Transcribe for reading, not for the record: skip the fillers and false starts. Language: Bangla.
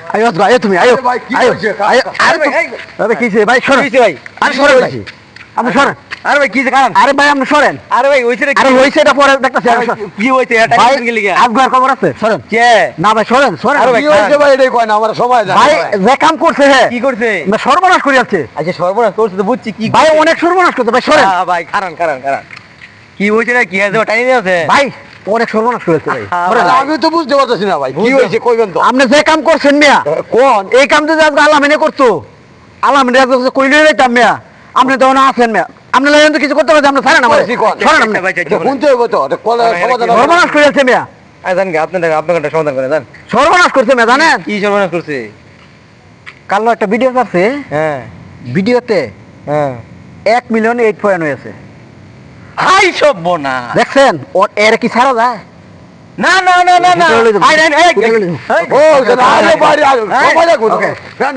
আয়ো ভাই তুমি আয়ো ভাই, কি আয়ো হয়েছে? আয়ো আরে ভাই, আরে কিছে ভাই সরেন হইছে ভাই আরে সরেন ভাই আপনি সরেন আরে ভাই কি যে কারণ আরে ভাই আপনি সরেন আরে ভাই হইছে রে আরে হইছে এটা পরে দেখতাছি আরে কি হইছে এটা ভাই টেনশন গেলি গা আপনার খবর আছে সরেন কে না ভাই সরেন সরেন আরে ভাই, কি হয়েছে ভাই এটাই কয় না আমার সময় জানে ভাই যে কাম করছে হ্যাঁ কি করছে না সর্বনাশ করে যাচ্ছে আচ্ছা সর্বনাশ করছে তো বুঝছি কি ভাই অনেক সর্বনাশ করছে ভাই সরেন ভাই কারণ কি হইছে রে কি আছে টাইনি নিয়ে আছে ভাই অনেক সর্বনাশ করেছে ভাই সরেন। আরে আমি তো বুঝতে পারতেছি না ভাই কি হয়েছে কইবেন তো আপনি যে কাম করছেন মিয়া কোন এই কাম যদি আজকে আলামিনে করতো আলামিনে আজকে কইলে যাইতাম মিয়া আপনি তো না আছেন মিয়া আপনি লাইন তো কিছু করতে পারছেন আপনি ছাড়েন আমার কইছি কোন? সরেন আপনি ভাই এটা শুনতে হইব তো এটা কোন সমাধান হবে না। সর্বনাশ করে যাচ্ছে মিয়া জান কি আপনার সমাধান করে জান সর্বনাশ করছে মিয়া জানেন কি সর্বনাশ করছে কালো একটা ভিডিও আছে হ্যাঁ ভিডিওতে হ্যাঁ 1,08,000 পয়েন্ট হয়েছে হাই সব বোনা দেখছেন ওর এর কি ছাড়া যায় না না না না না কোথায় লইছো? আই এই কোথায় লইছো? এই ও আরে ভাই আরে সময় লাগবে Okay. না।